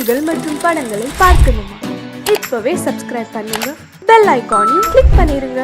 நிகழ்ச்சிகள் மற்றும் படங்களை பார்க்கணுமா? இப்பவே சப்ஸ்கிரைப் பண்ணுங்க, பெல் ஐகானையும் கிளிக் பண்ணிருங்க.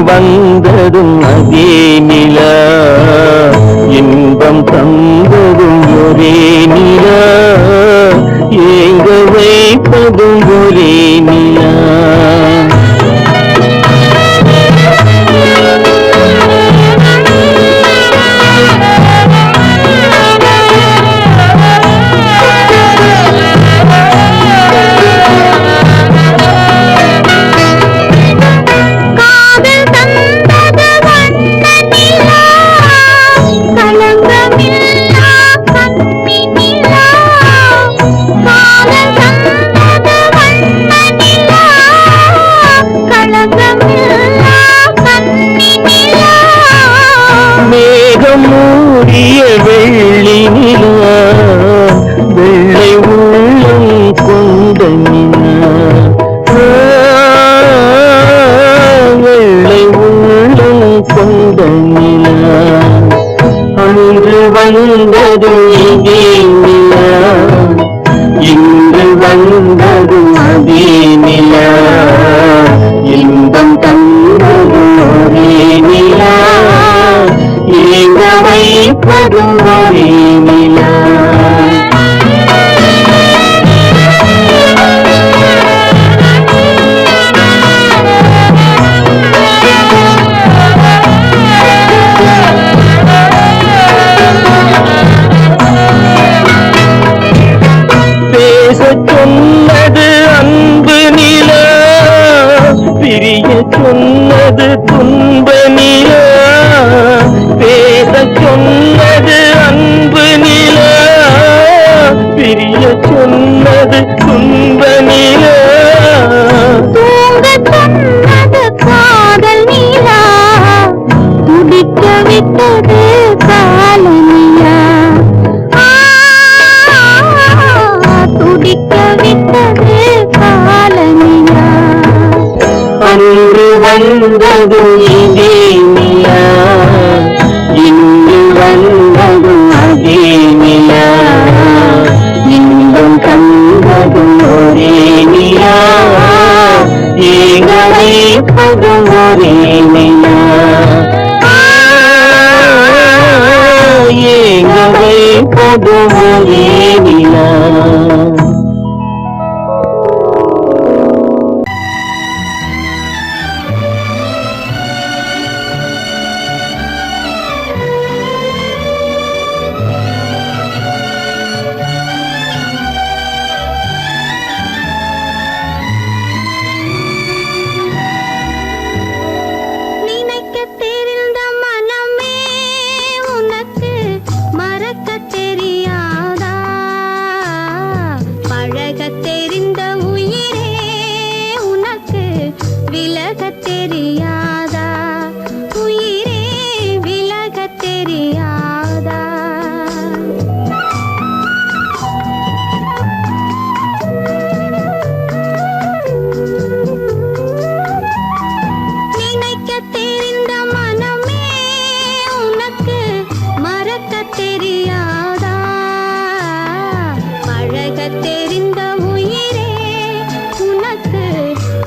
வந்ததும் அதே நிலா, இன்பம் தந்ததும் ஒரே நிலா, ஏங்க வைப்பதும் ஒரே நிலா. நிலா இன்பம் தந்ததும் ஒரே நிலா, ஏங்க வைப்பதும் ஒரே நிலா. பேசச் சொன்னது அன்பு நிலா, பிரிய சொன்னது துன்ப நிலா. பேசச் சொன்னது அன்பு நிலா, பிரிய சொன்னது துன்ப நிலா. தூங்க சொன்னது காதல் நிலா, துடிக்க விட்டது கால நிலா. துடிக்க விட்டது கால நிலா. அன்று வந்ததும் இதே நிலா, இன்று வந்ததும் அதே நிலா. இன்பம் தந்ததும் ஒரே நிலா, ஏங்க வைப்பதும் ஒரே நிலா. ஏங்க வைப்பதும் ஒரே நிலா. நினைக்க தெரிந்த மனமே உனக்கு மறக்க தெரியாதா? பழக தெரிந்த உயிரே உனக்கு விலக தெரியாதா? உயிரே விலக தெரியாதா? நினைக்க தெரிந்த மனமே உனக்கு மறக்க தெரியாதா? பழக தெரிந்த உயிரே உனக்கு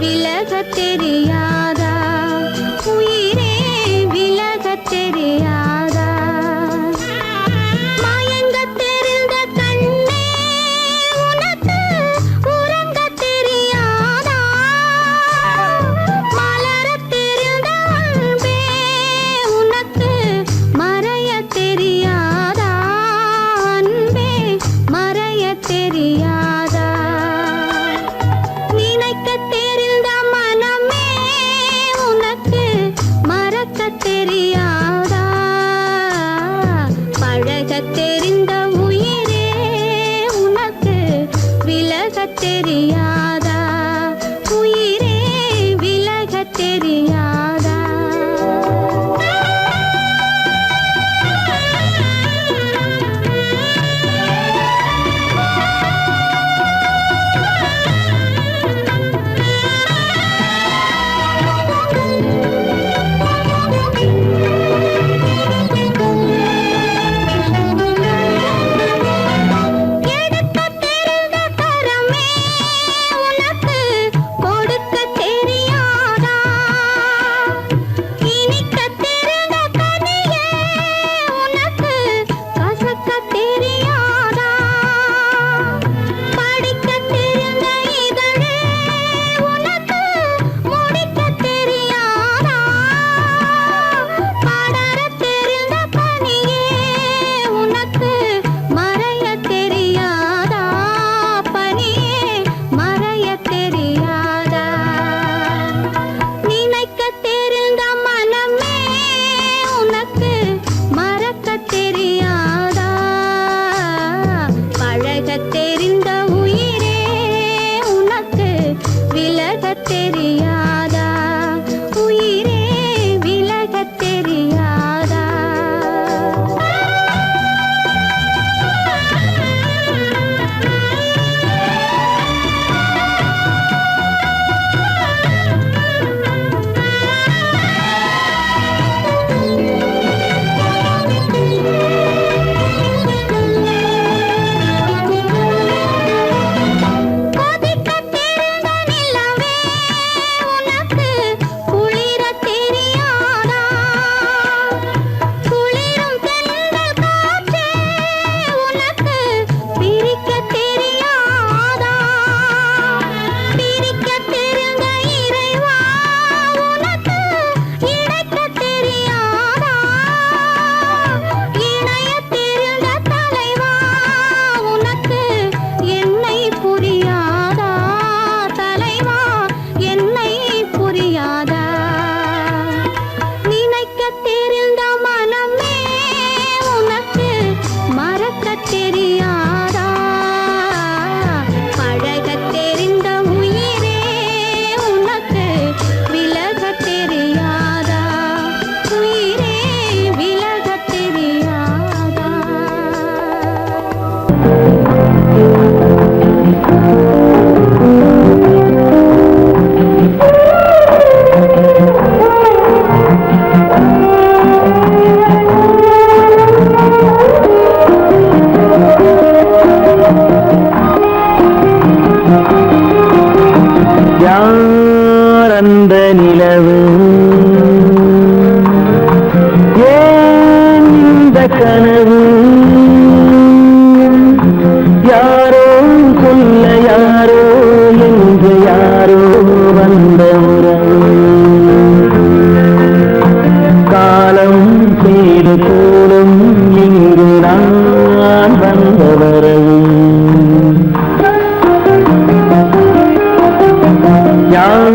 விலக தெரியாதா? உயிரே விலக தெரியாதா? மயங்க தெரிந்த கண்ணே உனக்கு உறங்க தெரியாதா? மலர தெரிந்த அன்பே உனக்கு மறைய தெரியாதா? அன்பே மறைய தெரியாதா? நினைக்க தெரிந்த மனமே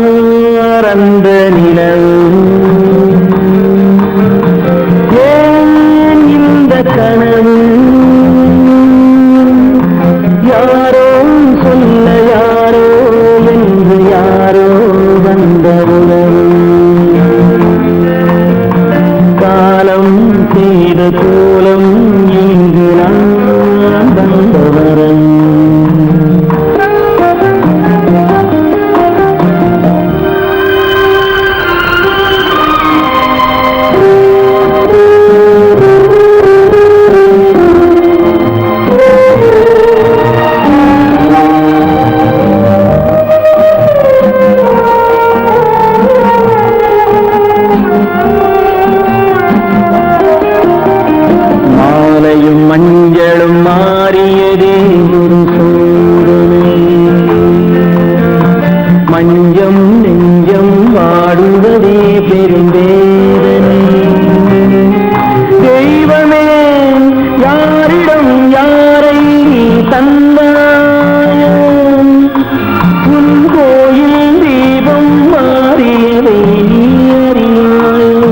யார் அந்த நிலவு ஏன் இந்த கனவு யாரோ சொல்ல யாரோ என்று யாரோ வந்த உறவு காலம் செய்த கோலம் இங்கு நான் வந்தவரன் மஞ்சளும் மாறியதே ஒரு சோதனை மஞ்சம் நெஞ்சம் வாடுவதே பெருந்தேதனை தெய்வமே யாரிடம் யாரை தந்தாயோ உன் கோயில் தீபம் மாறியதை நீ அறியாயோ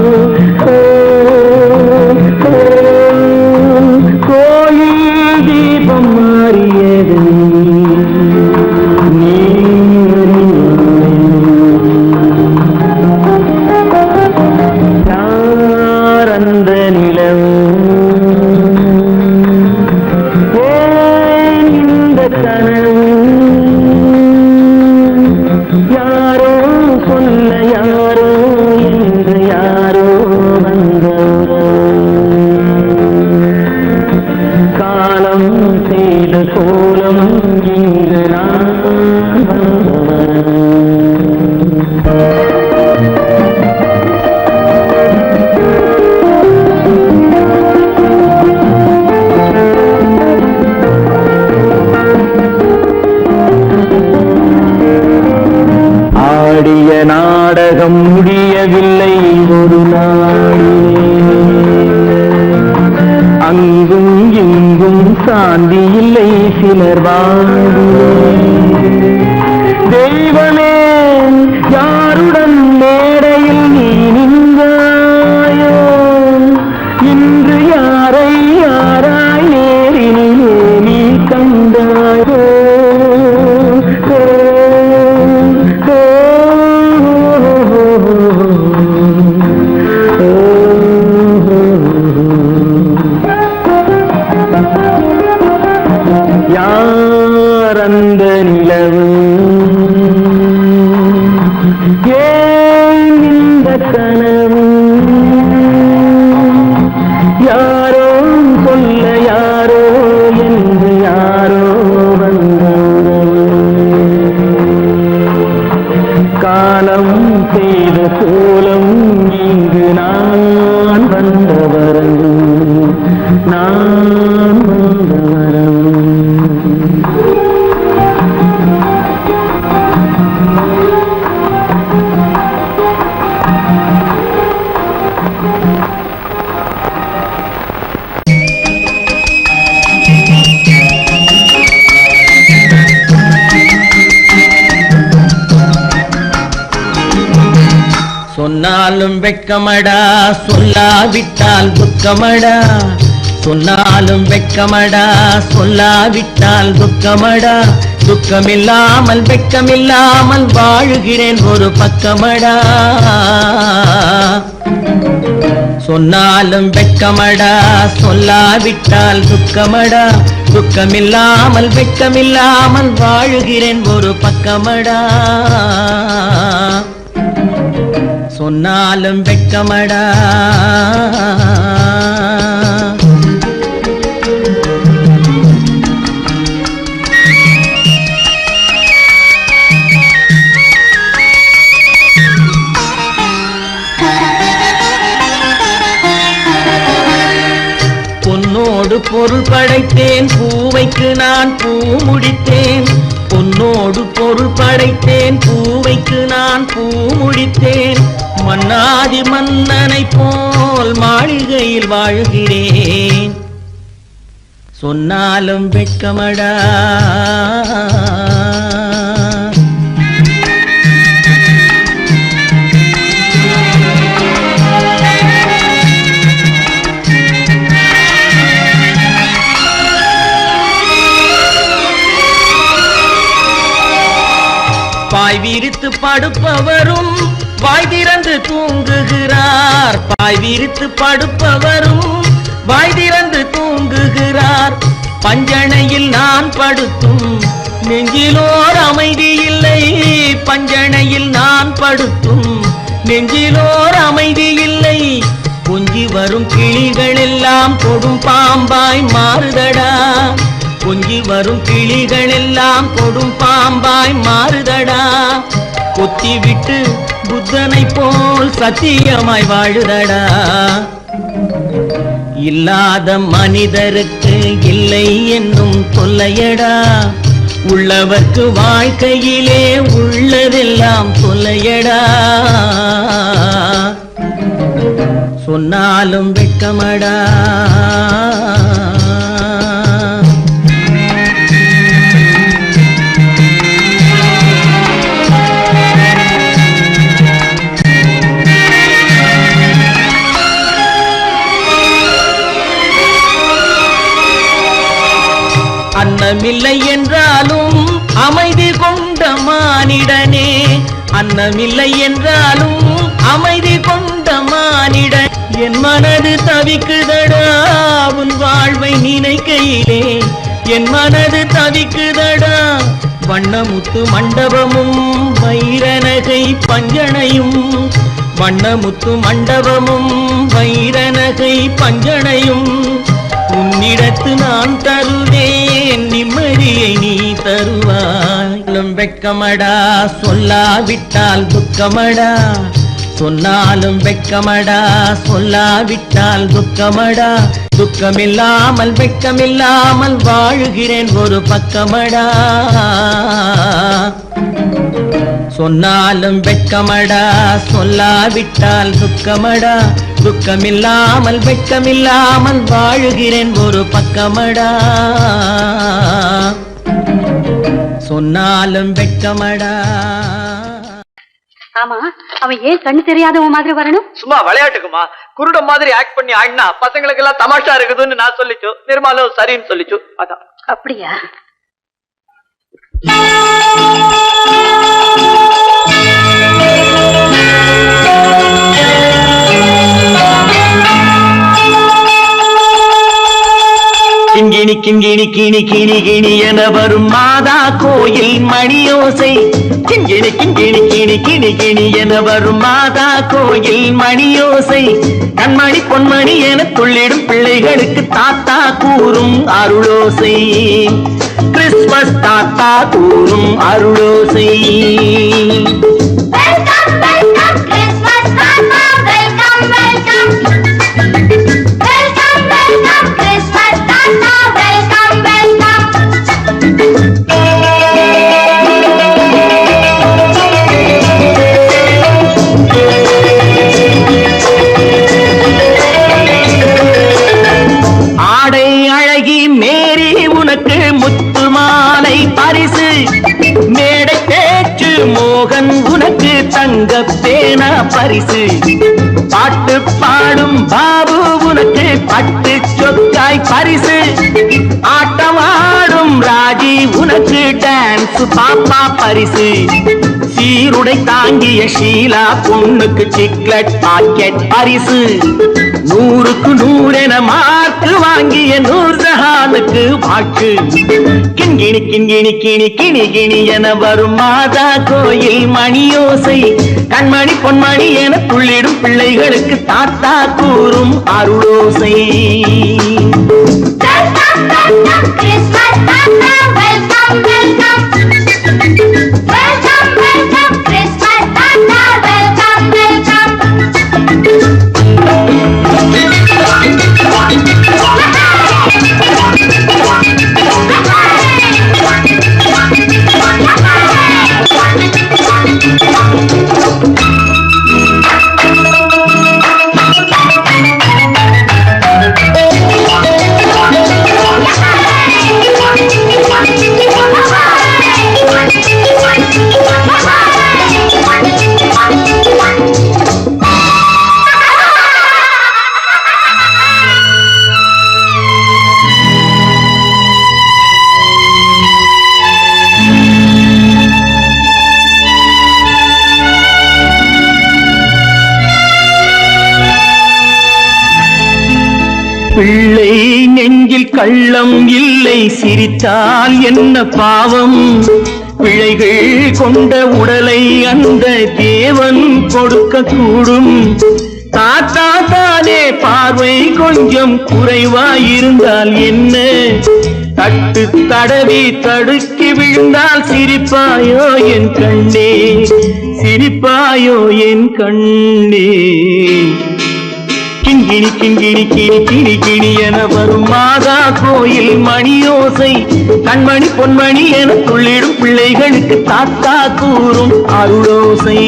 கோயில் தீபம் மாறியது நீ யார் அந்த நிலவு ஏன் இந்த கனவு யாரோ சொல்ல யாரோ என்று யாரோ வந்தவர் காலம் செய்த கோலம் இங்கு நான் வந்தவன் ஆடிய நாடகம் முடியவில்லை ஒரு நாளிலே அங்கும் இங்கும் சாந்தி இல்லை சிலர் வாழ்விலே தெய்வமே யாருடன் மேடையில் நீ நின்றாயோ இன்று யாரை யாராய் நேரினிலே நீ கண்டாயோ யார் அந்த நிலவு ஏன் இந்த கனவு யாரோ சொல்ல யாரோ என்று யாரோ வந்தவர் காலம் செய்த கோலம் இங்கு நான் வந்தவரன் நான் வந்தவரன் சொன்னாலும் வெட்கமடா சொல்லாவிட்டால் துக்கமடா சொன்னாலும் வெட்கமடா சொல்லாவிட்டால் துக்கமடா துக்கமில்லாமல் வெட்கமில்லாமல் வாழுகிறேன் ஒரு பக்கமடா சொன்னாலும் வெட்கமடா சொல்லாவிட்டால் துக்கமடா துக்கமில்லாமல் வெட்கமில்லாமல் வாழுகிறேன் ஒரு பக்கமடா சொன்னாலும் வெட்கமடா பொன்னோடு பொருள் படைத்தேன் பூவைக்கு நான் பூ முடித்தேன் பொன்னோடு பொருள் படைத்தேன் பூவைக்கு நான் பூ முடித்தேன் மன்னாதி மன்னனை போல் மாளிகையில் வாழ்கிறேன் சொன்னாலும் வெட்கமடா விரித்து படுப்பவரும் வாய் திறந்து தூங்குகிறார். பாய் விரித்து படுப்பவரும் வாய் திறந்து தூங்குகிறார். பஞ்சணையில் நான் படுத்தும் நெஞ்சிலோர் அமைதி இல்லை. பஞ்சணையில் நான் படுத்தும் நெஞ்சிலோர் அமைதி இல்லை. கொஞ்சி வரும் கிளிகள் எல்லாம் கொடும் பாம்பாய் மாறுதடா. கொஞ்சி வரும் கிளிகள் எல்லாம் கொடும் பாம்பாய் மாறுதடா. கொத்தி விட்டு புத்தனை போல் சத்தியமாய் வாழுதடா. இல்லாத மனிதருக்கு இல்லை என்னும் தொல்லையடா. உள்ளவர்க்கு வாழ்க்கையிலே உள்ளதெல்லாம் தொல்லையடா. சொன்னாலும் வெட்கமடா. அன்னமில்லை என்றாலும் அமைதி கொண்ட மானிடனே. அன்னமில்லை என்றாலும் அமைதி கொண்ட மானிடன். என் மனது தவிக்குதடா உன் வாழ்வை நினைக்கையிலே. என் மனது தவிக்குதடா. வண்ணமுத்து மண்டபமும் வைரநகை பஞ்சனையும். வண்ணமுத்து மண்டபமும் வைரநகை பஞ்சனையும். உன்னிடத்து நான் தருவேன் நிம்மதியை நீ தருவாய். வெட்கமடா சொல்லாவிட்டால் துக்கமடா. சொன்னாலும் வெட்கமடா சொல்லாவிட்டால் துக்கமடா. துக்கமில்லாமல் வெட்கமில்லாமல் வாழுகிறேன் ஒரு பக்கமடா. சொன்னாலும் வெட்கமடா சொல்லாவிட்டால் துக்கமடா. துக்கமில்லாமல் வெட்கமில்லாமல் வாழுகிறேன் ஒரு பக்கமடா. சொன்னாலும் வெட்கமடா. ஆமா, அவன் ஏன் கண்ணு தெரியாதவன் மாதிரி வரணும்? சும்மா விளையாட்டுக்குமா குருட மாதிரி ஆக்ட் பண்ணி ஆடினா பசங்களுக்கு எல்லாம் தமாஷா இருக்குதுன்னு நான் சொல்லிச்சு. நிர்மலும் சரின்னு சொல்லிச்சு. அதான். அப்படியா? கிங்கிணி கிங்கிணி கிணி கிணி கிணி என வரும் மாதா கோயில் மணியோசை. கிங்கிணி கிங்கிணி கிணி கிணி கிணி என வரும் மாதா கோயில் மணியோசை. கண்மணி பொன்மணி என துள்ளிடும் பிள்ளைகளுக்கு தாத்தா கூறும் அருளோசை. கிறிஸ்துமஸ் தாத்தா கூறும் அருளோசை. ஆடை அழகி மேரி உனக்கு முத்து மாலை பரிசு. மேடை பேச்சு மோகன் உனக்கு தங்க பேனா பரிசு. பாட்டு பாடும் பாபு உனக்கு பட்டு சொக்காய் பரிசு. ஆட்டமாடும் ராஜி உனக்கு டான்ஸ் பாப்பா பரிசு. சீருடை தாங்கிய ஷீலா பொண்ணுக்கு சிக்லெட் பாக்கெட் பரிசு. 100க்கு 100 என மார்க்கு வாங்கிய நூர்ஜஹானுக்கு வாக்கு. கிண்கிணி கிண்கிணி கிணி கிணி கிணி என வரும் மாதா கோயில் மணியோசை. கண்மணி பொன்மணி என துள்ளிடும் பிள்ளைகளுக்கு தாத்தா கூறும் அருளோசை. பிள்ளை நெஞ்சில் கள்ளம் இல்லை, சிரித்தால் என்ன பாவம்? பிழைகள் கொண்ட உடலை அந்த தேவன் கொடுக்க கூடும். தாத்தா தானே பார்வை கொஞ்சம் குறைவாயிருந்தால் என்ன? தட்டு தடவி தடுக்கி விழுந்தால் சிரிப்பாயோ என் கண்ணே, சிரிப்பாயோ என் கண்ணே. கிண்கிணி கிண்கிணி கிணி கிணி கிணி என வரும் மாதா கோயில் மணியோசை, கண்மணி பொன்மணி என துள்ளிடும் பிள்ளைகளுக்கு தாத்தா கூறும் அருளோசை.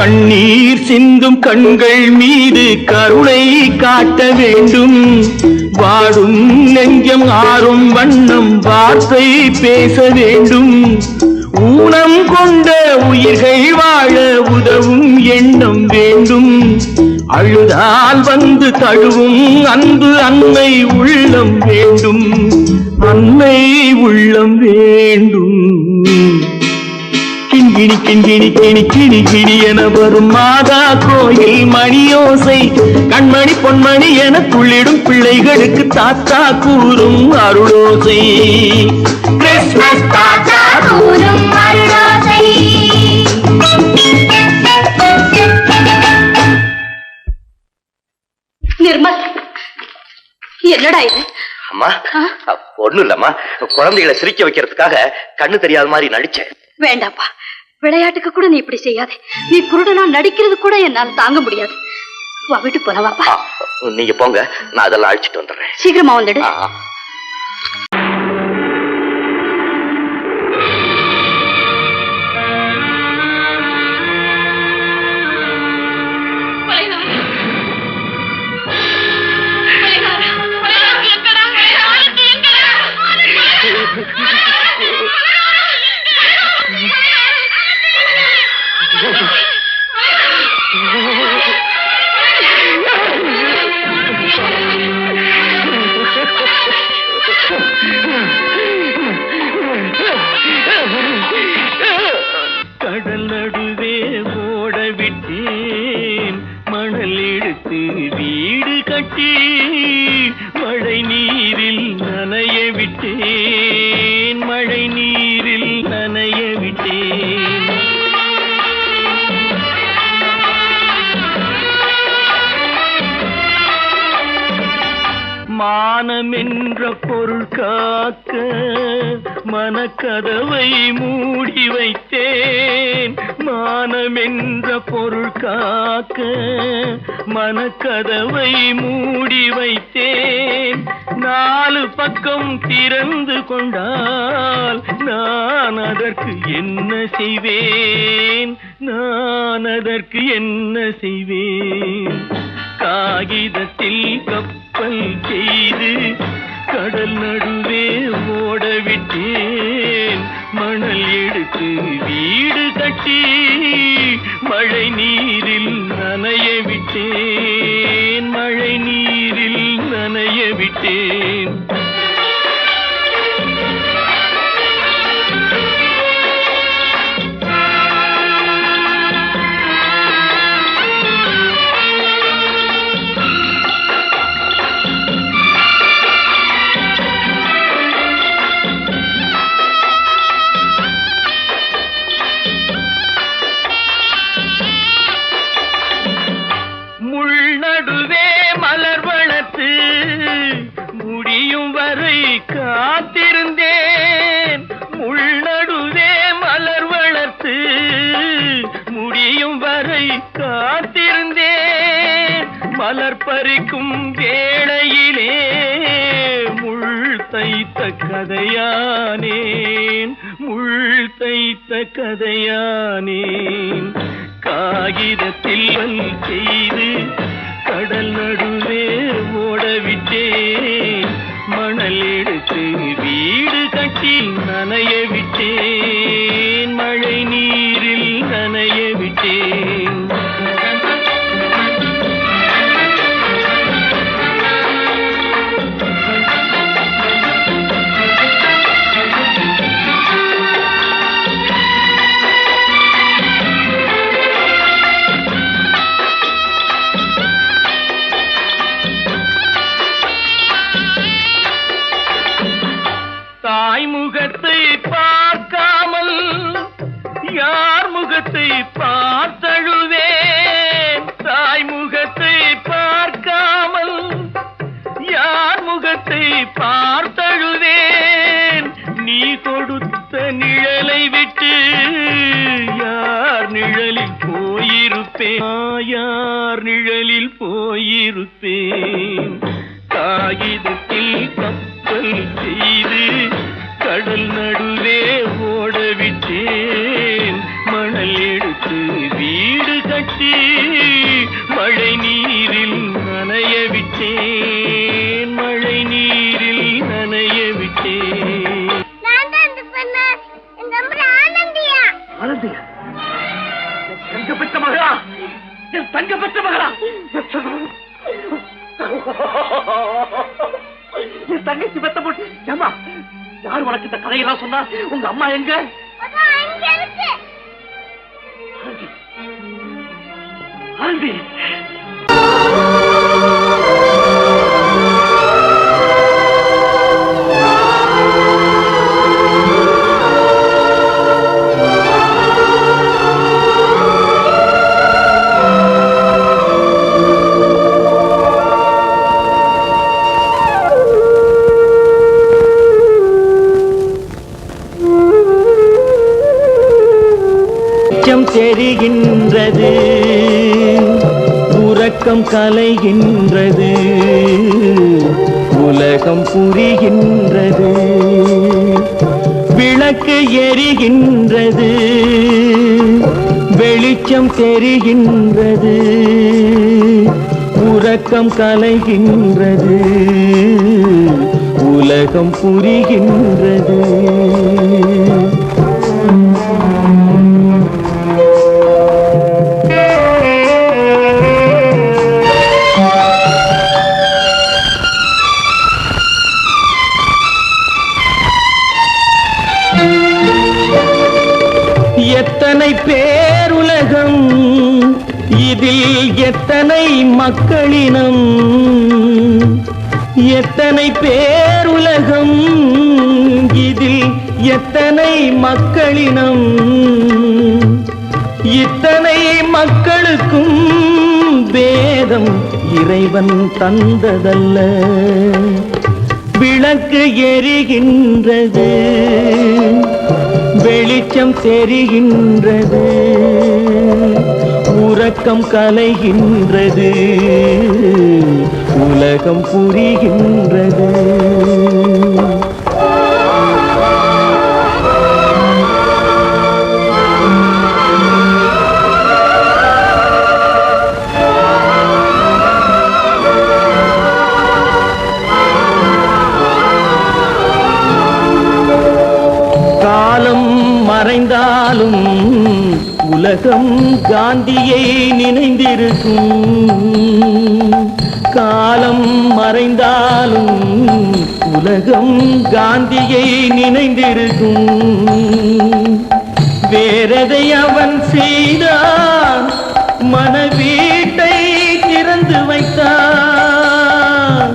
கண்ணீர் சிந்தும் கண்கள் மீது கருணை காட்ட வேண்டும். வாடும் நெஞ்சம் ஆறும் வண்ணம் வார்த்தை பேச வேண்டும். ஊனம் கொண்ட உயிர்கள் வாழ உதவும் எண்ணம் வேண்டும். அழுதால் வந்து தழுவும் அன்பு அன்னை உள்ளம் வேண்டும், அன்னை உள்ளம் வேண்டும். கிண்கிணி கிண்கிணி கிணி கிணி கிணி என வரும் மாதா கோயில் மணியோசை, கண்மணி பொன்மணி என துள்ளிடும் பிள்ளைகளுக்கு தாத்தா கூறும் அருளோசை. கிறிஸ்மஸ் தாத்தா கூறும் அருளோசை. நிர்மல், என்னடா இது? அம்மா ஒண்ணும் இல்லம்மா, குழந்தைகளை சிரிக்க வைக்கிறதுக்காக கண்ணு தெரியாத மாதிரி நடிச்சேன். வேண்டாப்பா, விளையாட்டுக்கு கூட நீ இப்படி செய்யாதே. நீ குருடனா நடிக்கிறது கூட என்னால தாங்க முடியாது. வா, விட்டு போலவாப்பா. நீங்க போங்க, நான் அதெல்லாம் அழிச்சிட்டு வந்துடுறேன். சீக்கிரமா வந்துடு. கடல் நடுவே ஓட விட்டேன், மணல் எடுத்து வீடு கட்டி மழை நீரில் நனைய விட்டேன், மழை நீரில் நனைய விட்டேன். மானம் என்ற பொருள் காக்க மனக்கதவை மூடி வைத்தேன், மானம் என்ற பொருள் காக்க மனக்கதவை மூடி வைத்தேன். நாலு பக்கம் திறந்து கொண்டால் நான் அதற்கு என்ன செய்வேன், நான் அதற்கு என்ன செய்வேன்? காகிதத்தில் கப்பல் செய்து கடல் நடுவே ஓட விட்டேன், மணல் எடுத்து வீடு கட்டி மழை நீரில் நனைய விட்டேன், மழை நீரில் நனைய விட்டேன். நடுவே மலர் வளர்த்து முடியும் வரை காத்திருந்தேன், முள் நடுவே மலர் வளர்த்து முடியும் வரை காத்திருந்தேன். மலர் பறிக்கும் வேளையிலே முள் தைத்த கதையானேன், முள் தைத்த கதையானேன். காகிதத்தில் செய்து கடல் நடுவே ஓடவிட்டேன், மணல் எடுத்து வீடு கட்டி நனைய விட்டேன், மழை நீரில் நனைய விட்டேன். பார்த்தழுவேன் தாய் முகத்தை பார்க்காமல் யார் முகத்தை பார்த்தழுவேன் நீ கொடுத்த நிழலை விட்டு யார் நிழலில் போயிருப்பேன் யார் நிழலில் போயிருப்பேன் காகிதத்தில் கப்பல் செய்து கடல் நடுவே ஓடவிட்டேன் மணல் எடுத்து வீடு கட்டி மழை நீரில் நனைய விட்டேன் மழை நீரில் நனைய விட்டேன் நான் தான் இந்த பொண்ணு எங்க அம்மா ஆனந்தியா ஆனந்தியா தங்க பெற்ற மகளா என் தங்க பெற்ற மகளா என் தங்கச்சி பெத்த போட்டு ஏமா யார் உனக்கு இந்த கதையெல்லாம் சொன்னா உங்க அம்மா எங்க அதான் அங்க இருக்கு ஆனந்தி தெரிகின்றது உறக்கம் கலைகின்றது உலகம் புரிகின்றது விளக்கு எரிகின்றது வெளிச்சம் தெரிகின்றது உறக்கம் கலைகின்றது உலகம் புரிகின்றது எத்தனை பேருலகம் இதில் எத்தனை மக்களினம் எத்தனை பேருலகம் இதில் எத்தனை மக்களினம் இத்தனை மக்களுக்கும் வேதம் இறைவன் தந்ததல்ல விளக்கு எரிகின்றது வெளிச்சம் தெரிகின்றது உறக்கம் கலைகின்றது உலகம் புரிகின்றது காலம் மறைந்தாலும் உலகம் காந்தியை நினைந்திருக்கும் காலம் மறைந்தாலும் உலகம் காந்தியை நினைந்திருக்கும் வேறதை அவன் செய்தான் மனவீட்டை திறந்து வைத்தான்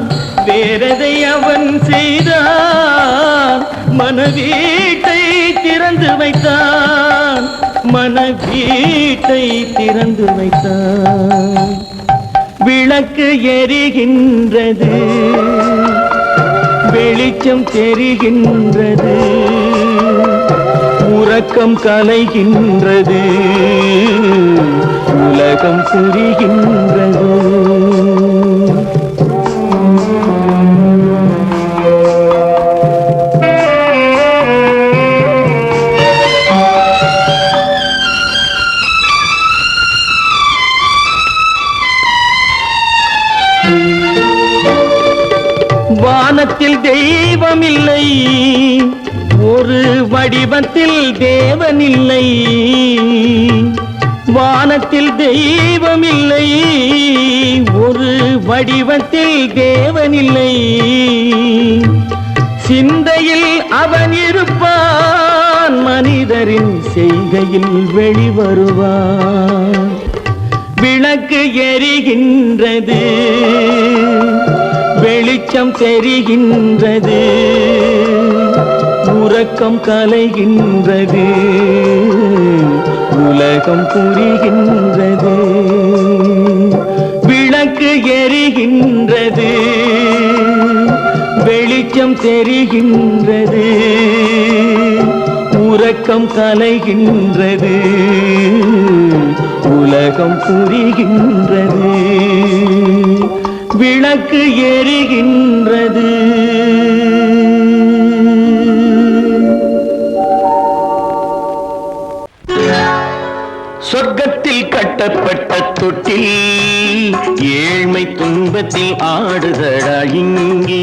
வேறதை அவன் செய்தான் மனவீட்டை திறந்து வைத்தான் மனவீட்டை திறந்து வைத்தான் விளக்கு எரிகின்றது வெளிச்சம் தெரிகின்றது உறக்கம் கலைகின்றது உலகம் புரிகின்றது வானத்தில் தெய்வமில்லை ஒரு வடிவத்தில் தேவனில்லை வானத்தில் தெய்வமில்லை ஒரு வடிவத்தில் தேவனில்லை சிந்தையில் அவன் இருப்பான் மனிதரின் செய்கையில் வெளிவருவான் விளக்கு எரிகின்றது வெளிச்சம் தெரிகின்றது உறக்கம் கலைகின்றது உலகம் புரிகின்றது, விளக்கு எரிகின்றது, வெளிச்சம் தெரிகின்றது, உறக்கம் கலைகின்றது, உலகம் புரிகின்றது, விளக்கு எரிகின்றது. சொர்க்கத்தில் கட்டப்பட்ட தொட்டில் ஏழ்மை துன்பத்தில் ஆடுதடா இங்கே.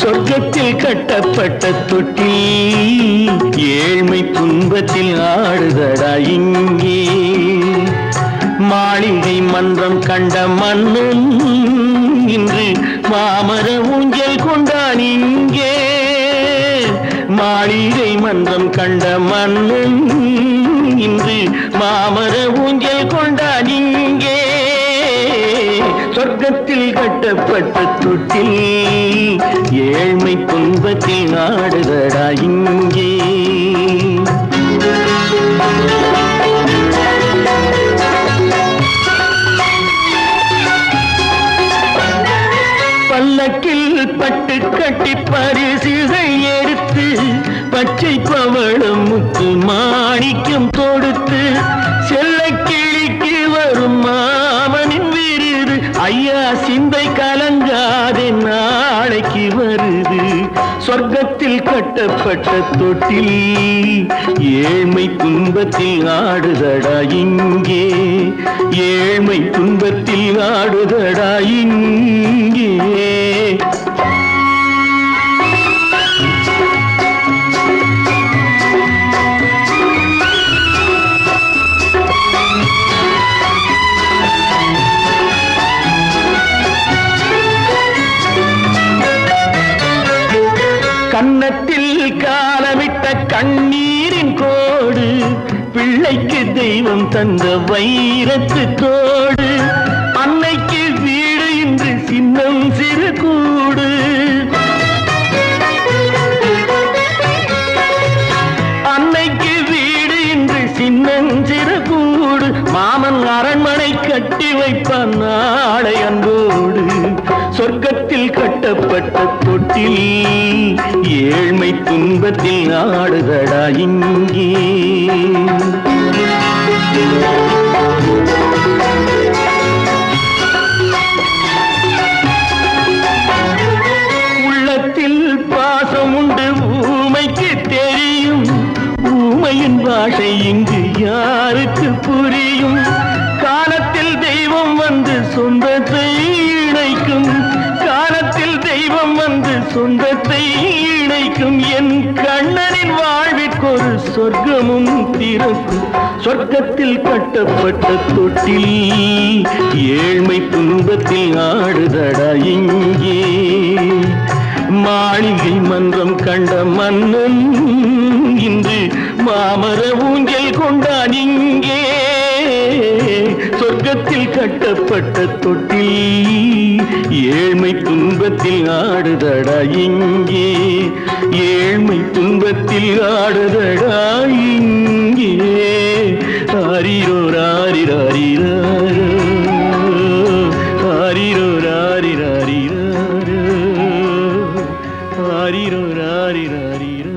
சொர்க்கத்தில் கட்டப்பட்ட தொட்டில் ஏழ்மை துன்பத்தில் ஆடுதடா இங்கே. மாளிகை மன்றம் கண்ட மன்னன் இன்று மாமர ஊஞ்சல் கொண்டான் இங்கே. மாளிகை மன்றம் கண்ட மன்னன் இன்று மாமர ஊஞ்சல் கொண்டான் இங்கே. சொர்க்கத்தில் கட்டப்பட்ட தொட்டில் ஏழ்மை துன்பத்தில் ஆடுதடா இங்கே. பல்லக்கில் பட்டு கட்டி பரிசுகள் எடுத்து பச்சை பவளம் முத்து மாணிக்கம் தொடுத்து செல்ல கிளிக்கு வரும் மாமனின் விருது. ஐயா சிந்தை கலங்காதே நாளைக்கு வருது. சொர்க்கத்தில் கட்டப்பட்ட தொட்டில் ஏழ்மை துன்பத்தில் ஆடுதடா இங்கே. ஏழ்மை துன்பத்தில் ஆடுதடா இங்கே. கன்னத்தில் காலமிட்ட கண்ணீரின் கோடு, பிள்ளைக்கு தெய்வம் தந்த வைரத்து தோடு. அன்னைக்கு வீடு இன்று சின்னம் சிறு கூடு. அன்னைக்கு வீடு இன்று சின்னம் சிறு கூடு. மாமன் அரண்மனை கட்டி வைப்பான் நாளை அன்போடு. சொர்க்கத்தில் கட்டப்பட்ட தொட்டில் ஏழ்மை துன்பத்தில் ஆடுதடா இங்கே. உள்ளத்தில் பாசம் உண்டு ஊமைக்கு தெரியும். ஊமையின் பாஷை இங்கு யாருக்கு புரியும்? காலத்தில் தெய்வம் வந்து சொந்தத்தை இணைக்கும். காலத்தில் தெய்வம் வந்து சொந்தத்தை இணைக்கும். என் கண்ணனின் வாழ்விற்கொரு சொர்க்கமும் திறக்கும். சொர்க்கத்தில் கட்டப்பட்ட தொட்டில் ஏழ்மை துன்பத்தில் ஆடுதடா இங்கே. மாளிகை மன்றம் கண்ட மன்னன் இன்று மாமர ஊஞ்சல் கொண்டான் இங்கே. சொர்க்கத்தில் கட்டப்பட்ட தொட்டில் ஏழ்மை துன்பத்தில் ஆடுதடா இங்கே. ஏழ்மை துன்பத்தில் ஆடுதடா இங்கே. ஆரிரோ ராரிராரிரோ, ஆரிரோ ராரிராரிரோ, ஆரிரோ ராரிராரிரோ.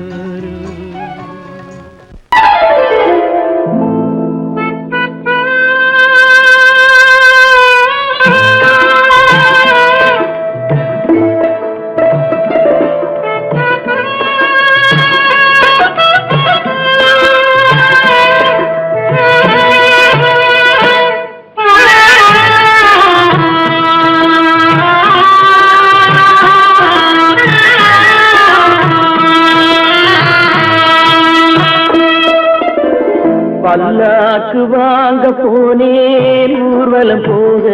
பல்லாக்கு வாங்க போனேன் ஊர்வலம் போக,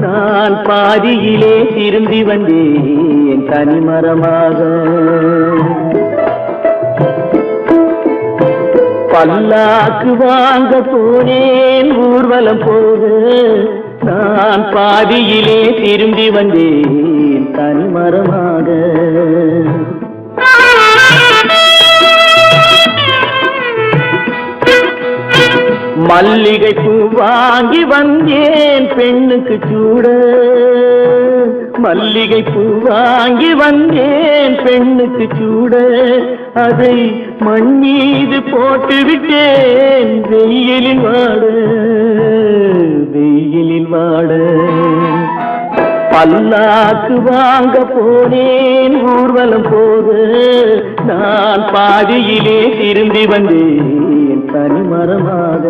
நான் பாதியிலே திரும்பி வந்தேன் தனிமரமாக. பல்லாக்கு வாங்க போனேன் ஊர்வலம் போக, நான் பாதியிலே திரும்பி வந்தேன் தனிமரமாக. மல்லிகை பூ வாங்கி வந்தேன் பெண்ணுக்கு சூட, மல்லிகை பூ வாங்கி வந்தேன் பெண்ணுக்கு சூட, அதை மண் மீது போட்டு விட்டேன் வெயிலில் வாட, வெயிலில் வாட. பல்லாக்கு வாங்க போனேன் ஊர்வலம் போக, நான் பாதியிலே திரும்பி வந்தேன் தனிமரமாக.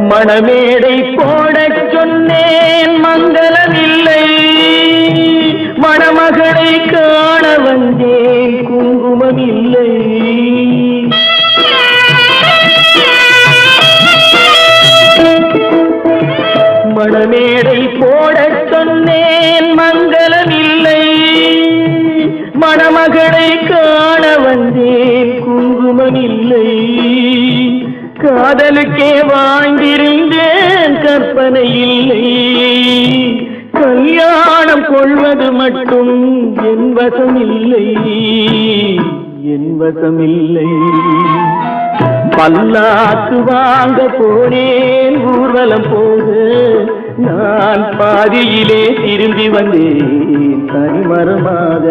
மணமேடை போடச் சொன்னேன் மங்களமில்லை, மணமகளை காண வந்தேன் குங்குமமில்லை. மணமேடை போடச் சொன்னேன் மங்களமில்லை, மணமகளை காண வந்தேன் குங்குமமில்லை. காதலுக்கே வாழ்ந்திருந்தேன் கற்பனை இல்லை, கல்யாணம் கொள்வது மட்டும் என் வசமில்லை, என் வசமில்லை. பல்லாக்கு வாங்க போனேன் ஊர்வலம் போக, நான் பாதியிலே திரும்பி வந்தேன் தனிமரமாக.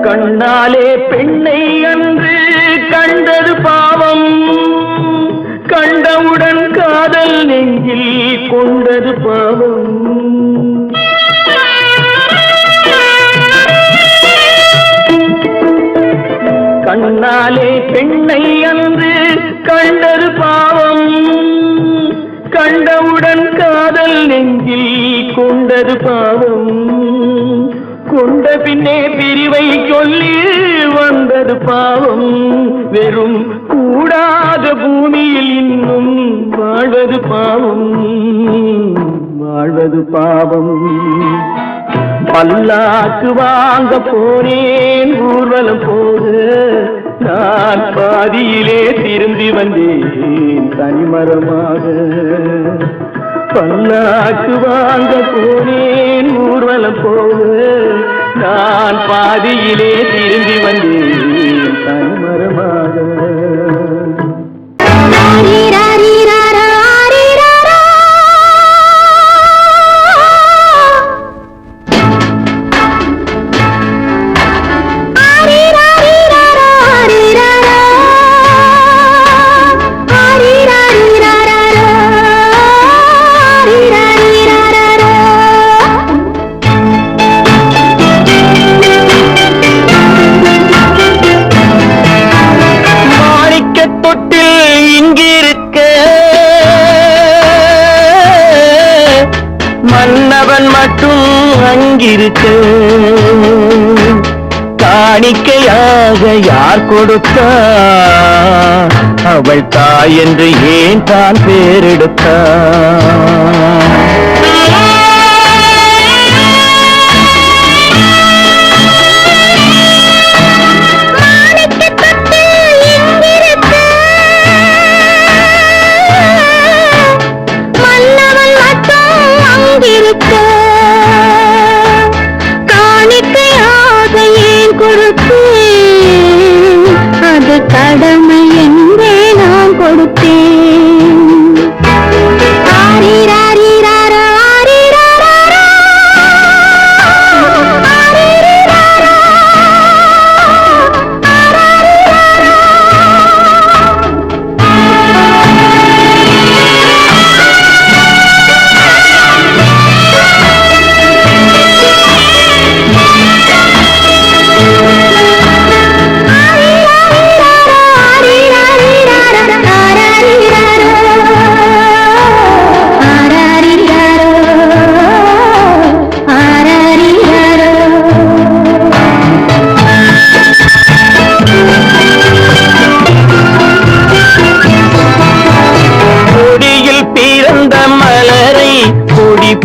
கண்ணாலே பெண்ணை அன்று கண்டது பாவம், கண்டவுடன் காதல் நெஞ்சில் கொண்டது பாவம். கண்ணாலே பெண்ணை அன்று கண்டது பாவம், கண்டவுடன் காதல் நெஞ்சில் கொண்டது பாவம். கொண்ட பின்னே பிரிவை சொல்லி வந்தது பாவம், வெறும் கூடாத பூமியில் இன்னும் வாழ்வது பாவம், வாழ்வது பாவம். பல்லாக்கு வாங்க போனேன் ஊர்வலம் போக, நான் பாதியிலே திரும்பி வந்தேன் தனிமரமாக. பல்லாக்கு வாங்க போனேன் ஊர்வலம் போக, நான் பாதியிலே திரும்பி வந்தேன் தனிமரமாக. மன்னவன் மட்டும் அங்கிருக்க, காணிக்கையாக யார் கொடுத்தார், அவள் தாய் என்று ஏன் தான் பேரெடுத்தார். கடமை என்றே நான் கொடுத்தேன்.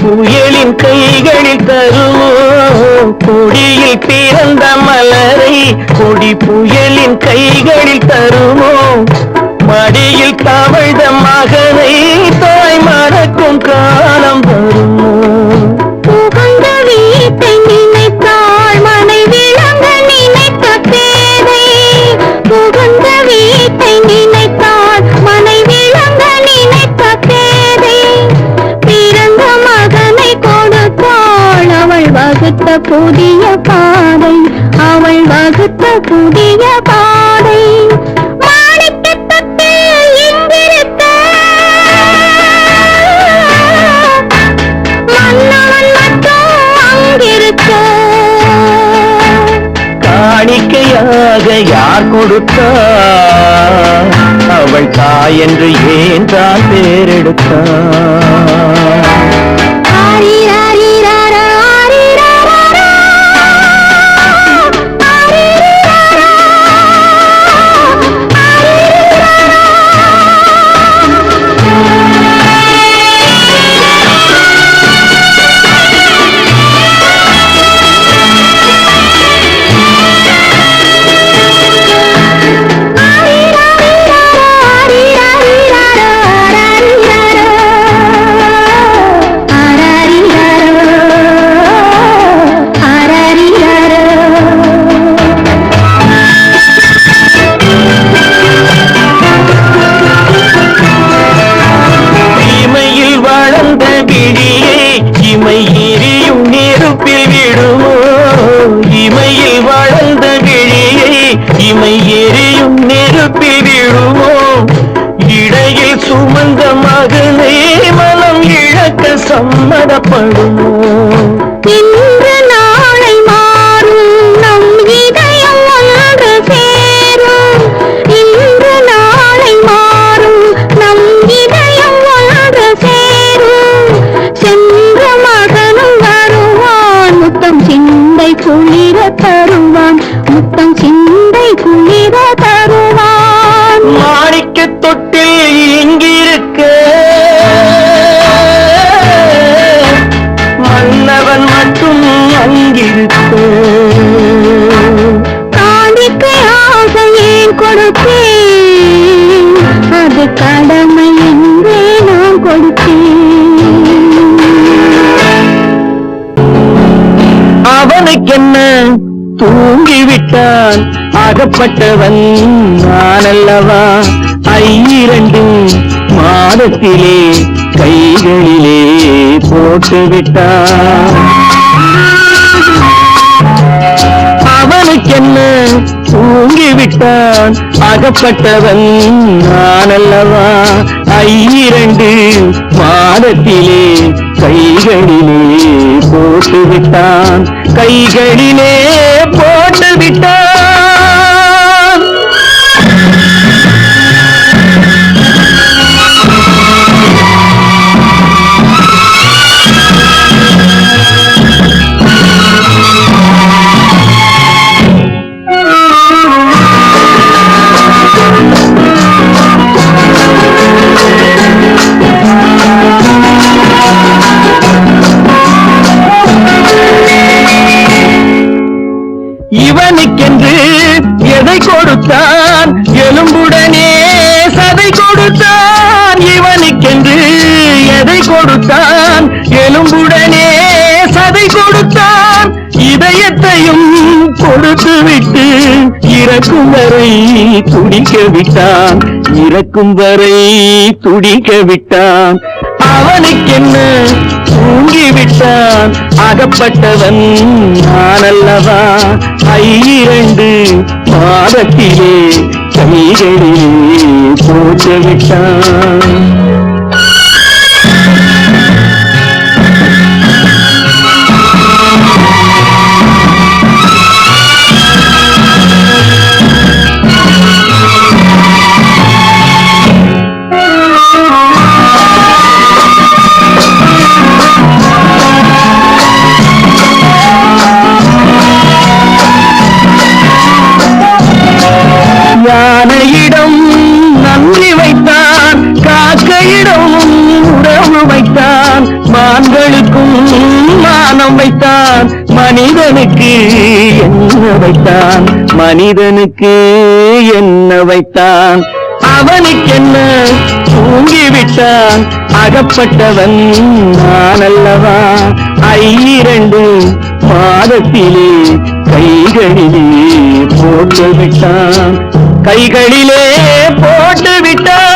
புயலின் கைகளில் தருவோம் கொடியில் பிறந்த மலரை கொடி புயலின் கைகளில் தருவோம் மடியில் தவழ்ந்த மகனை தாய் மறக்கும் காலம் வருமோ புகுந்த வீட்டை நினைத்தாள் மனை விளங்க நினைத்த பேதை புகுந்த வீட்டை நினைத்தாள் மனை விளங்க நினைத்த பேதை பிறந்த மகனை கொடுத்தாள் அவள் வகுத்த புதிய பாதை அவள் வகுத்த புதிய பாதை காணிக்கையாக யார் கொடுத்தார் அவள் தாய் என்று ஏன் தான் பேரெடுத்தார் இமை எரியும் நெருப்பில் விழுவோம் இடையில் சுமந்த மகனை மனம் இழக்க சம்மதப்படுமோ இன்று நாளை மாறும் நம் இதயம் ஒன்று சேரும் இன்று நாளை மாறும் நம் இதயம் ஒன்று சேரும் சென்ற மகனும் வருவான் முத்தம் சிந்தை குளிர தருவான் முத்தம் சிந்தை குளிர தருவான் மாணிக்க தொட்டில் இங்கிருக்க மன்னவன் மட்டும் அங்கிருக்க காணிக்கையாக ஏன் கொடுத்தேன் அது கடமை என்றே நான் கொடுத்தேன் அவனுக்கென்ன தூங்கிவிட்டான் அகப்பட்டவன் நான் அல்லவா 2 மாதத்திலே கைகளிலே போட்டுவிட்டான் அவனுக்கென்ன தூங்கிவிட்டான் அகப்பட்டவன் நான் அல்லவா 2 மாதத்திலே கைகளிலே போட்டுவிட்டான் கைகளிலே போட்டுவிட்டான் இவனுக்கென்று எதை கொடுத்தான் எலும்புடனே சதை கொடுத்தான் இவனுக்கென்று எதை கொடுத்தான் எலும்புடனே சதை கொடுத்தான் இதயத்தையும் கொடுத்து விட்டு இறக்கும் வரை துடிக்க விட்டான் இறக்கும் வரை துடிக்க விட்டான் அவனுக்கென்ன தூங்கிவிட்டான் அகப்பட்டவன் நான் அல்லவா 2 மாதத்திலே கைகளிலே போட்டுவிட்டான் யானையிடம் நன்றி வைத்தான் காக்கையிடம் வானம் வைத்தான் மனிதனுக்கு என்ன வைத்தான், மனிதனுக்கு என்ன வைத்தான். அவனுக்கென்ன தூங்கிவிட்டான், அகப்பட்டவன் நான் அல்லவா. 2 மாதத்திலே கைகளிலே போட்டு விட்டான், கைகளிலே போட்டு விட்டான்.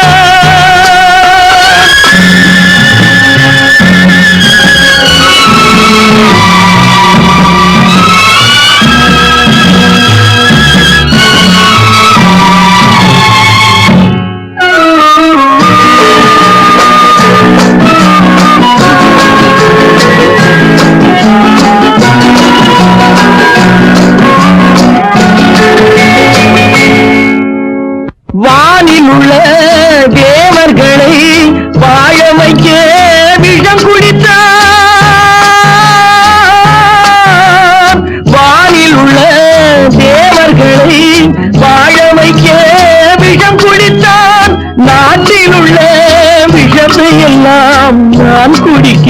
வானில் உள்ள தேவர்களை வாழ வைக்க விஷம் குடித்தான். வானில் உள்ள தேவர்களை வாழ வைக்க விஷம் குடித்தான். நாட்டில் உள்ள விஷத்தை எல்லாம் நான் குடிக்க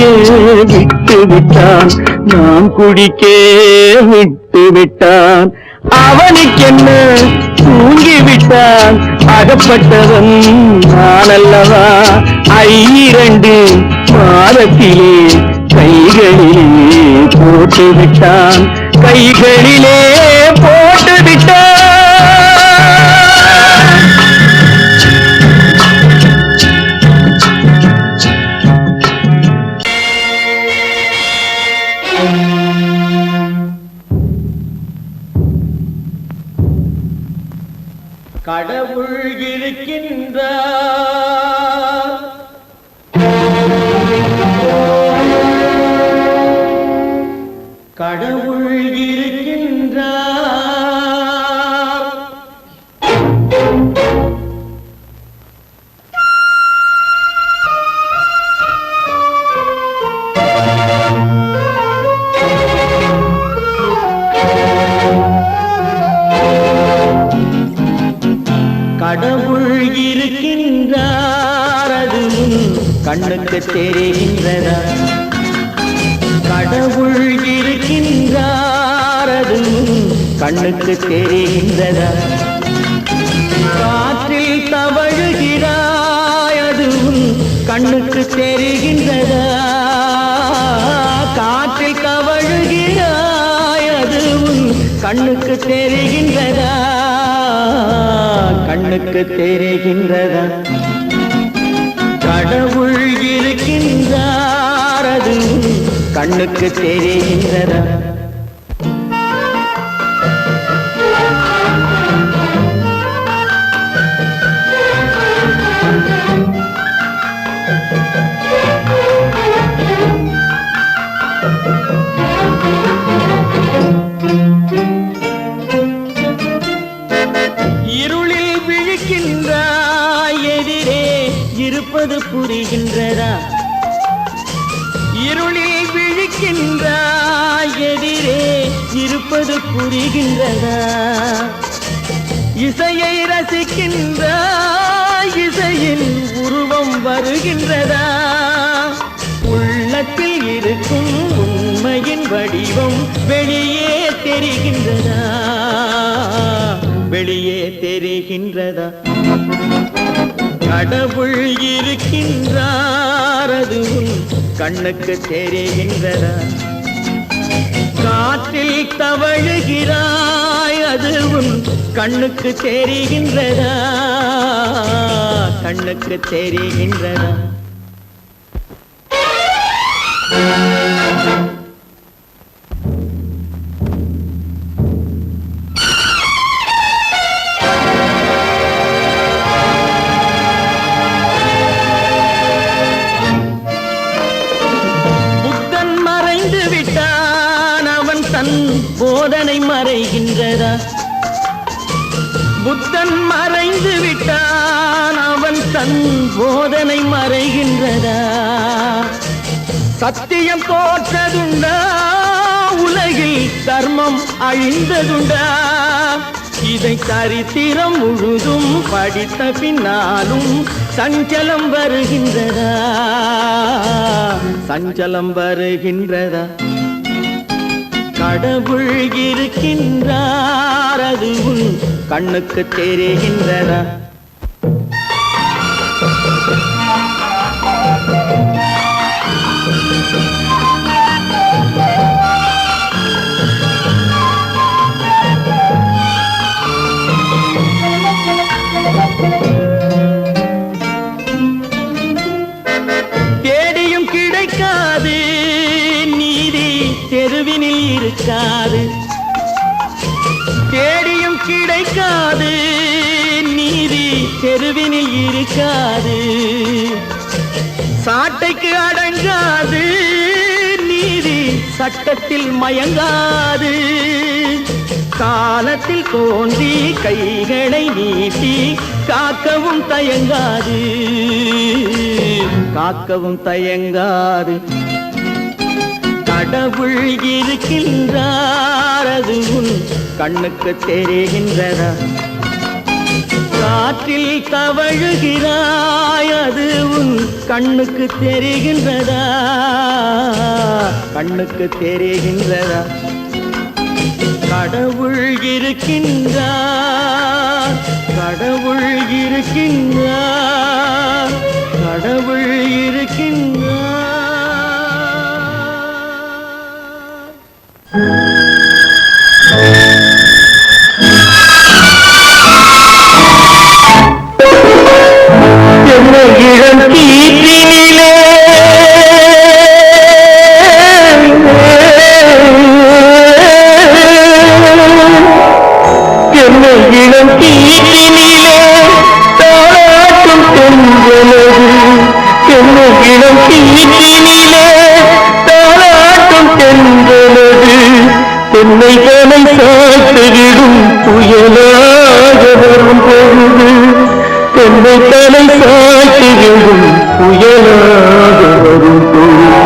விட்டு விட்டான், நான் குடிக்க விட்டு விட்டான். அவனுக்கென்ன தூங்கிவிட்டான், அகப்பட்டவன் நான் அல்லவா. 2 மாதத்திலே கைகளிலே போட்டு விட்டான், கைகளிலே போட்டு விட்டான். கடவுள் இருக்கின்றார், கடவுள் இருக்கின்றார். கடவுள் இருக்கின்றார், அது கண்ணுக்கு தெரிகின்றதா. கடவுள் இருக்கின்றார், அது கண்ணுக்கு தெரிகின்றதா. காற்றில் தவழுகிறாய், அது கண்ணுக்கு தெரிகின்றதா. காற்றில் தவழுகிறாய், அது கண்ணுக்கு தெரிகின்றதா, கண்ணுக்கு தெரிகின்றதா. கடவுள் இருக்கின்றார், அது கண்ணுக்கு தெரிகின்றதா. இருளில் விழிக்கின்றாய், எதிரே இருப்பது புரிகின்றதா. இருளில் விழிக்கின்றாய், எதிரே இருப்பது புரிகின்றதா. இசையை ரசிக்கின்றாய், இசையின் உருவம் வருகின்றதா. உள்ளத்தில் இருக்கும் உண்மையின் வடிவம் வெளியே தெரிகின்றதா, வெளியே தெரிகின்றதா. கடவுள் இருக்கின்றார், அது கண்ணுக்கு தெரிகின்றதா. காற்றில் தவழுகிறாய், அது கண்ணுக்கு தெரிகின்றதா, கண்ணுக்கு தெரிகின்றதா. போதனை மறைகின்றதா. புத்தன் மறைந்து விட்டான், அவன் தன் போதனை மறைகின்றதா. சத்தியம் தோற்றதுண்டா, உலகில் தர்மம் அழிந்ததுண்டா. இதை சரித்திரம் முழுதும் படித்த பின்னாலும் சஞ்சலம் வருகின்றதா, சஞ்சலம் வருகின்றதா. கடவுள் இருக்கின்றார் அது உன் கண்ணுக்கு தெரிகின்றதா? தேடியும் கிடைக்காது நீதி தெருவினில் இருக்காது. தேடியும் கிடைக்காது நீதி தெருவினில் இருக்காது. சாட்டைக்கு அடங்காது நீதி சட்டத்தில் மயங்காது. காலத்தில் தோன்றி கைகளை நீட்டி காக்கவும் தயங்காது, காக்கவும் தயங்காது. கடவுள் இருக்கின்றார் அது உன் கண்ணுக்கு தெரிகின்றதா? காற்றில் தவழுகிறாய் அது உன் கண்ணுக்கு தெரிகின்றதா? கண்ணுக்கு தெரிகின்றதா? கடவுள் இருக்கின்றார், கடவுள் இருக்கின்றார், கடவுள் இருக்கின்றார். என்ன இளம் கீற்றினிலே என்ன இளம் கீற்றினிலே தாளாட்டும் தென்றலது. என்ன இளம் கீற்றினிலே தாளாட்டும் தென்றலது. தென்னைகளை சாத்துவிடும் புயலாக வரும் பொழுது. தென்னைகளை சாத்துவிடும் புயலாக வரும் பொழுது.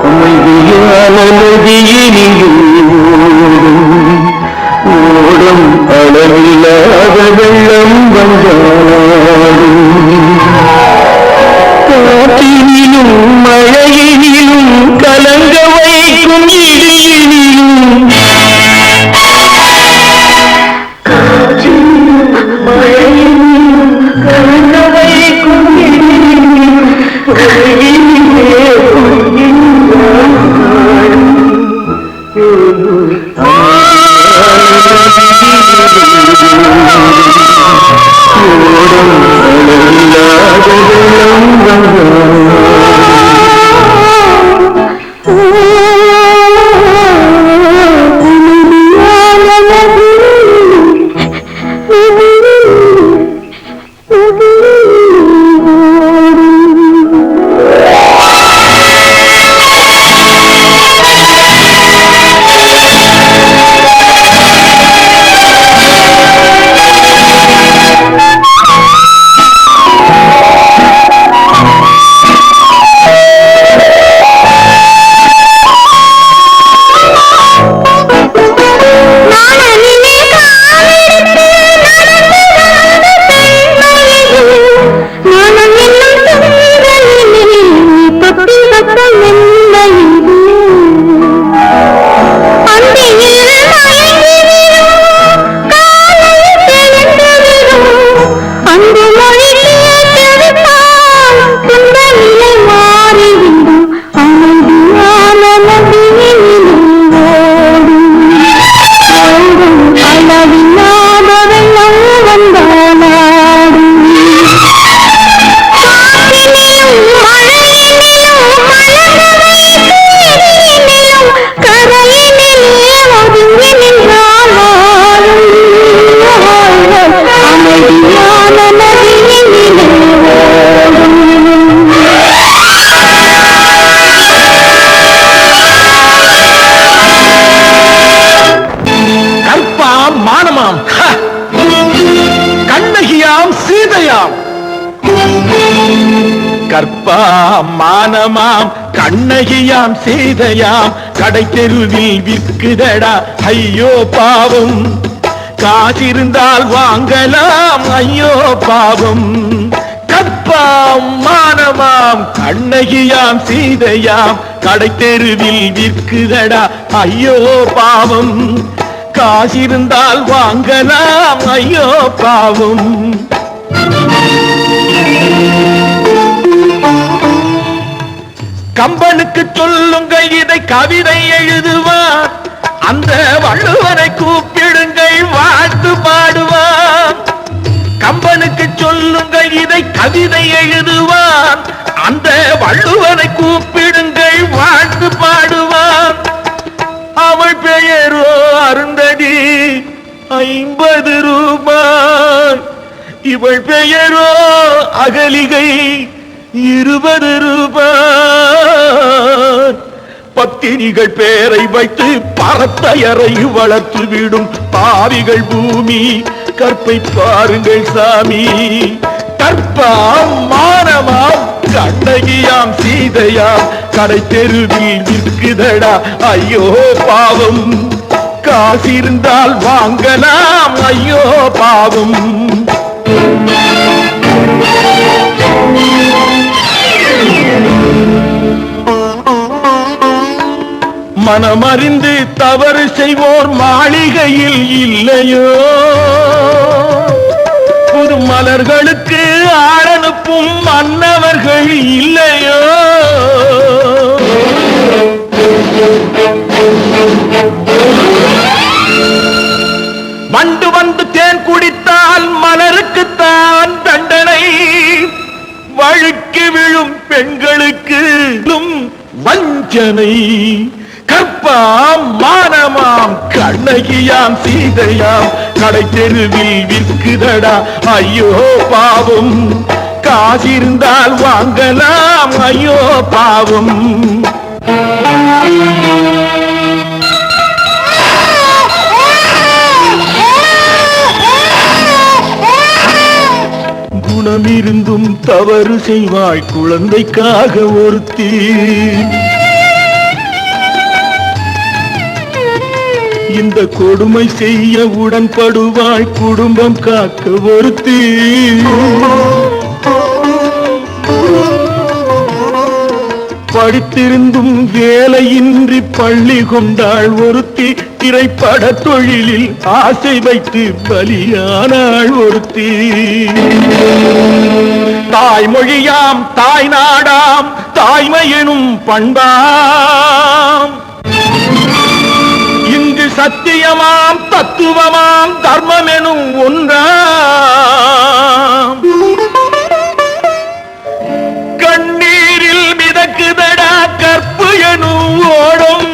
அமைதியான நதியினில் ஓடும் அளவில்லாத வெள்ளம் வந்தாடும். காற்றினிலும் மழையினிலும் கலங்க வைக்கும் இடியினிலும். காற்றினிலும் மழையினிலும் கலங்க வைக்கும் இடியினிலும். உலகினிலே பொய்கின்றான் கற்பாம் மானமாம் கண்ணகியாம் சீதையாம் கடை தெருவில் விற்குதடா ஐயோ பாவம். காசிருந்தால் வாங்கலாம் ஐயோ பாவம். கற்பாம் மானமாம் கண்ணகியாம் சீதையாம் கடை தெருவில் விற்குதடா ஐயோ பாவம் காசிருந்தால் வாங்கலாம் ஐயோ பாவம் கம்பனுக்கு சொல்லுங்கள் இதை கவிதை எழுதுவார் அந்த வள்ளுவனை கூப்பிடுங்கள் வாழ்த்து பாடுவார் கம்பனுக்கு சொல்லுங்கள் இதை கவிதை எழுதுவார் அந்த வள்ளுவனை கூப்பிடுங்கள் வாழ்த்து பாடுவார் அவள் பெயரோ அருந்ததி 50 ரூபாய் இவள் பெயரோ அகலிகை 20 ரூபாய் பத்தினிகள் பேரை வைத்து பரத்தையறை வளர்த்து விடும் பாவிகள் பூமி கற்பை பாருங்கள் சாமி கற்பாம் மானமாம் கண்ணகியாம் சீதையாம் கடை தெருவில் விற்குதடா ஐயோ பாவம் காசிருந்தால் வாங்கலாம் ஐயோ பாவம் மனமறிந்து தவறு செய்வோர் மாளிகையில் இல்லையோ புது மலர்களுக்கு ஆளனுப்பும் மன்னவர்கள் இல்லையோ வண்டு வந்து தேன் குடித்தால் மலருக்குத்தான் தண்டனை வழுக்கி விழும் பெண்களுக்கு வஞ்சனை கற்பாம் மானமாம் கண்ணகியாம் சீதையாம் கடை தெருவில் விற்குதடா ஐயோ பாவம் காசிருந்தால் வாங்கலாம் ஐயோ பாவம் குணமிருந்தும் தவறு செய்வாய் குழந்தைக்காக ஒருத்தி இந்த கொடுமை செய்ய உடன்படுவாய் குடும்பம் காக்க ஒருத்தி படித்திருந்தும் வேலையின்றி பள்ளி கொண்டாள் ஒருத்தி திரைப்பட தொழிலில் ஆசை வைத்து பலியானாள் ஒருத்தி தாய்மொழியாம் தாய் நாடாம் தாய்மையெனும் பண்பாம் இங்கு சத்தியமாம் தத்துவமாம் தர்மம் எனும் ஒன்றாம் கண்ணீரில் மிதக்குதடா கற்பு எனும் ஓடும்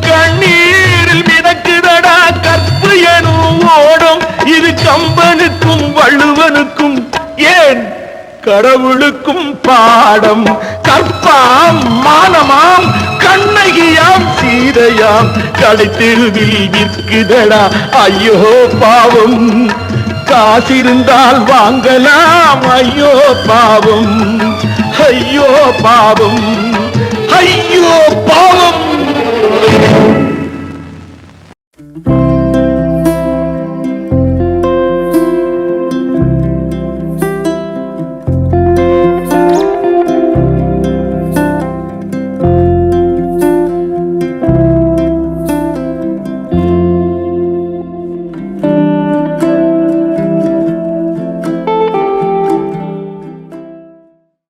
கண்ணீரில் மிதக்குதடா கற்பு எனும் ஓடும் இது கம்பனுக்கும் வள்ளுவனுக்கும் ஏன் கடவுளுக்கும் பாடம் கற்பாம் மானமாம் கண்ணகியாம் சீதையாம் கடை தெருவில் விற்குதடா ஐயோ பாவம் காசிருந்தால் வாங்கலாம் ஐயோ பாவம் ஐயோ பாவம் ஐயோ பாவம்